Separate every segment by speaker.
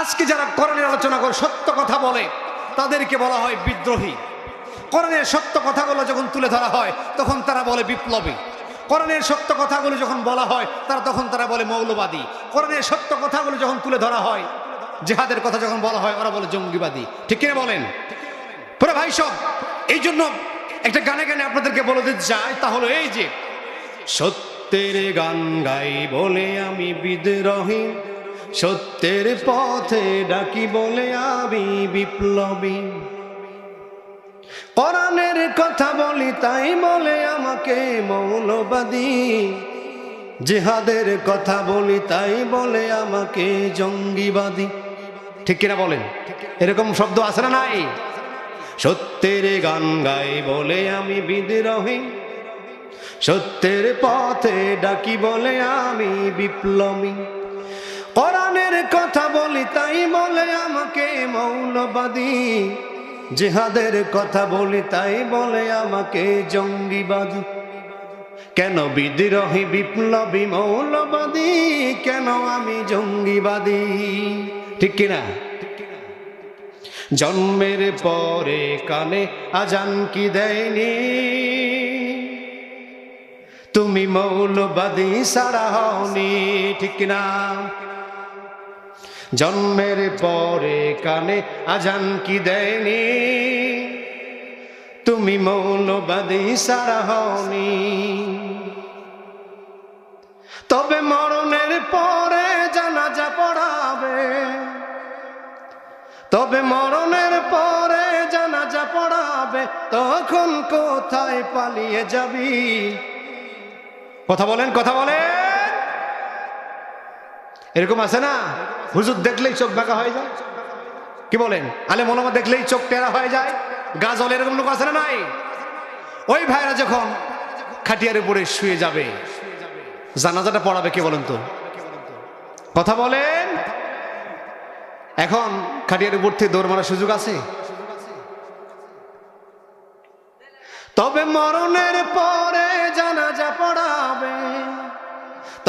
Speaker 1: আজকে যারা কোরআনের আলোচনা করে সত্য কথা বলে তাদেরকে বলা হয় বিদ্রোহী। কোরআনের সত্য কথাগুলো যখন তুলে ধরা হয় তখন তারা বলে বিপ্লবী। কোরআনের সত্য কথাগুলো যখন বলা হয় তখন তারা বলে মৌলবাদী। কোরআনের সত্য কথাগুলো যখন তুলে ধরা হয়, জিহাদের কথা যখন বলা হয়, ওরা বলে জঙ্গিবাদী। ঠিক কিনা বলেন? পুরো ভাই সব এই জন্য একটা গানে গানে আপনাদেরকে বলে দিতে চাই, তা হলো এই যে সত্যের গান গাই বলে আমি বিদ্রোহী, সত্যের পথে ডাকি বলে আমি বিপ্লবী। কোরআনের কথা বলি তাই বলে আমাকে মৌলবাদী, জিহাদের কথা বলি তাই বলে আমাকে জঙ্গিবাদী। ঠিক কিনা বলেন? এরকম শব্দ আছে না নাই? সত্যের গান গাই বলে আমি বিদ্রোহী, সত্যের পথে ডাকি বলে আমি বিপ্লবী। কোরআনের কথা বলি তাই বলে আমাকে মৌলবাদী, জিহাদের কথা বলি তাই বলে আমাকে জঙ্গিবাদী। কেন বিদ্রোহী, বিপ্লবী, মৌলবাদী, কেন আমি জঙ্গিবাদী? ঠিক কিনা? জন্মের পরে কানে আজান কি দেয়নি, তুমি মৌলবাদী ছাড়া হওনি। ঠিক কিনা? জন্মের পরে কানে আজান কি দেয়নি, তুমি মৌলবাদী ছাড়া হওনি। তবে মরণের পরে জানাজা পড়াবে, তবে মরণের পরে জানাজা পড়াবে, তখন কোথায় পালিয়ে যাবি? কথা বলেন, কথা বলেন। এরকম আছে না, হুজুর দেখলেই চোখ বাঁকা হয়ে যায়। কি বলেন? আলেম ওলামা দেখলেই চোখ টেরা হয়ে যায়, গা জ্বলে, এরকম লোক আছে না নাই? ওই ভাইরা যখন খাটিয়ার উপরে শুয়ে যাবে, জানাজাটা পড়াবে কে বলেন তো? কথা বলেন। এখন খাটিয়ার উপর থেকে দৌড় মারার সুযোগ আছে? তবে মরণের পরে জানাজা পড়াবে,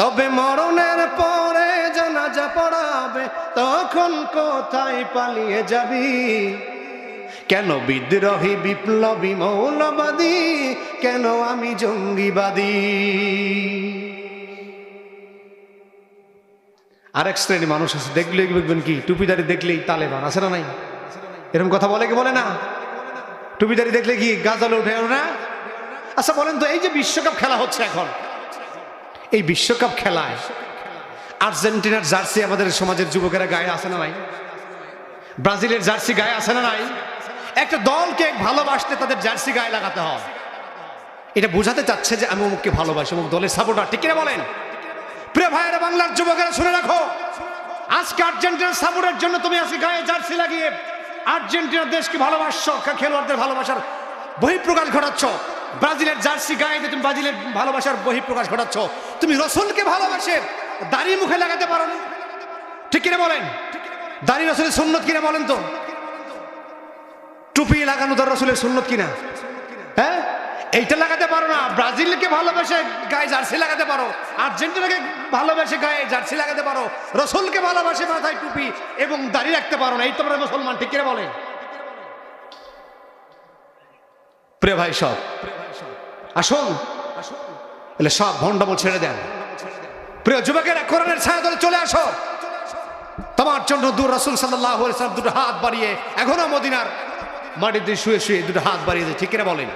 Speaker 1: তবে মরণের পরে জানাজা পড়াবে, তখন কোথায় পালিয়ে যাবি? কেন বিদ্রোহী, বিপ্লবী, মৌলবাদী, কেন আমি জঙ্গিবাদী? আরেক শ্রেণী মানুষ আছে, দেখলেই দেখবেন কি টুপিদারি দেখলেই তালেবান। আছে না নাই? এরকম কথা বলে কি বলে না? টুপিদারি দেখলে কি গাজালে উঠে না? আচ্ছা বলেন তো, এই যে বিশ্বকাপ খেলা হচ্ছে এখন, এই বিশ্বকাপ খেলায় আর্জেন্টিনার জার্সি আমাদের সমাজের যুবকেরা গায়ে আছে না নাই? ব্রাজিলের জার্সি গায়ে আছে না নাই? একটা দলকে ভালোবাসতে তাদের জার্সি গায়ে লাগাতে হয়। এটা বোঝাতে চাচ্ছে যে আমি অমুককে ভালোবাসি, অমুক দলের সাপোর্টার। ঠিক কিনা বলেন? প্রিয় ভাইয়েরা, বাংলার যুবকেরা শুনে রাখো, আজকে আর্জেন্টিনার সাপোর্টের জন্য তুমি আজকে গায়ে জার্সি লাগিয়ে আর্জেন্টিনার দেশকে ভালোবাসছো, খেলোয়াড়দের ভালোবাসার বহিঃপ্রকাশ ঘটাচ্ছ। ব্রাজিলের জার্সি গায়ে দিয়ে তুমি ব্রাজিলের ভালোবাসার বহিঃপ্রকাশ ঘটাচ্ছ। তুমি রসুলকে ভালোবাসে দাড়ি মুখে লাগাতে পারো না। ঠিক কিনা বলেন? দাড়ি রসুলের সুন্নত কিনা বলেন তো? টুপি লাগানো তার রসুলের সুন্নত কিনা? হ্যাঁ, এইটা লাগাতে পারো না। ব্রাজিলকে ভালোবেসে গায়ে জার্সি লাগাতে পারো, আর্জেন্টিনাকে ভালোবেসে গায়ে জার্সি লাগাতে পারো, রসুলকে ভালোবাসে মাথায় টুপি এবং দাড়ি রাখতে পারো না। এই তোমরা মুসলমান। ঠিক কিনা বলেন? প্রিয় ভাই সব আসুন, এলে সব ভণ্ডামো ছেড়ে দেন। প্রিয় যুবকেরা, কোরআনের ছায়া ধরে চলে আসো। তোমার জন্য দূর রাসূল সাল্লাল্লাহু আলাইহি ওয়াসাল্লাম দুটো হাত বাড়িয়ে এখনো মদিনার মাটিতে শুয়ে শুয়ে দুটো হাত বাড়িয়ে দেয়। ঠিক কিনা বলেন?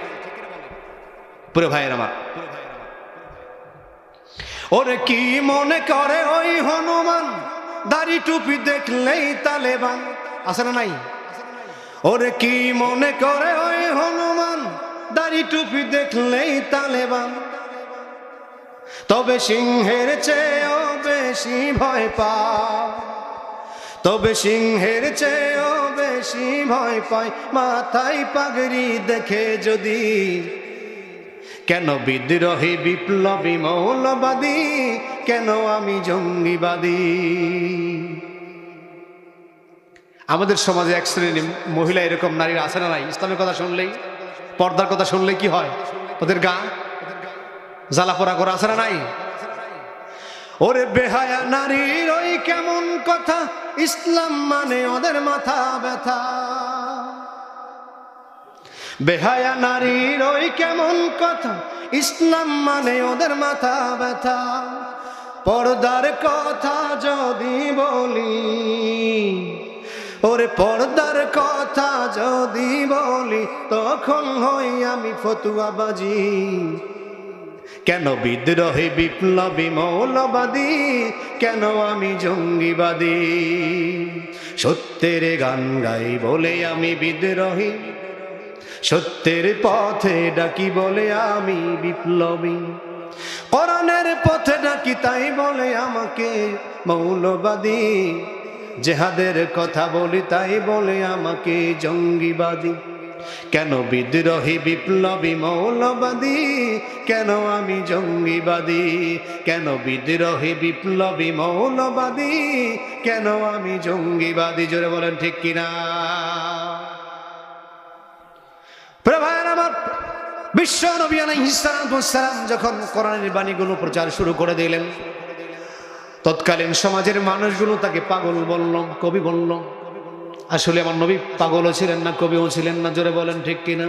Speaker 1: প্রিয় ভাইয়ের আমার, ওরে কি মনে করে ওই হনুমান, দাড়ি টুপি দেখলেই তালেবান। আছে না নাই? ওরে কি মনে করে ওই হনুমান, দাড়ি টুপি দেখলেই তালেবান। তবে সিংহের চেয়েও বেশি ভয় পায়, তবে সিংহের চেয়েও বেশি ভয় পায় মাথায় পাগড়ি দেখে যদি। কেন বিদ্রোহী, বিপ্লবী, মৌলবাদী, কেন আমি জঙ্গিবাদী? আমাদের সমাজে এক শ্রেণী মহিলা এরকম নারীরা আছে না নাই? ইসলামের কথা শুনলেই, পর্দার কথা শুনলেই কি হয়? ওদের গা জ্বালা পোড়া করা আছে না নাই? ওরে বেহায়া নারীর ওই কেমন কথা, ইসলাম মানে ওদের মাথা ব্যথা। বেহায়া নারীর ওই কেমন কথা, ইসলাম মানে ওদের মাথা ব্যথা। পর্দার কথা যদি বলি, ওরে পর্দার কথা যদি বলি, তখন হই আমি ফতুয়াবাজি। কেন বিদ্রোহী বিপ্লবী মৌলবাদী, কেন আমি জঙ্গিবাদী? সত্যের গান গাই বলে আমি বিদ্রোহী, সত্যের পথে ডাকি বলে আমি বিপ্লবী। কোরআনের পথে ডাকি তাই বলে আমাকে মৌলবাদী। জেহাদের কথা বলি তাই বলে আমাকে জঙ্গিবাদী। কেন বিদ্রোহী বিপ্লবী মৌলবাদী, কেন আমি জঙ্গিবাদী? কেন বিদ্রোহী বিপ্লবী মৌলবাদী, কেন আমি জঙ্গিবাদী? জোরে বলেন ঠিক কিনা? প্রভার আমার বিশ্ব নবী আলাইহিস সালাম যখন কোরআনের বাণীগুলো প্রচার শুরু করে দিলেন, তৎকালীন সমাজের মানুষগুলো তাকে পাগল বলল, কবি বলল। আসলে আমার নবী পাগলও ছিলেন না, কবিও ছিলেন না। জোরে বলেন ঠিক কিনা?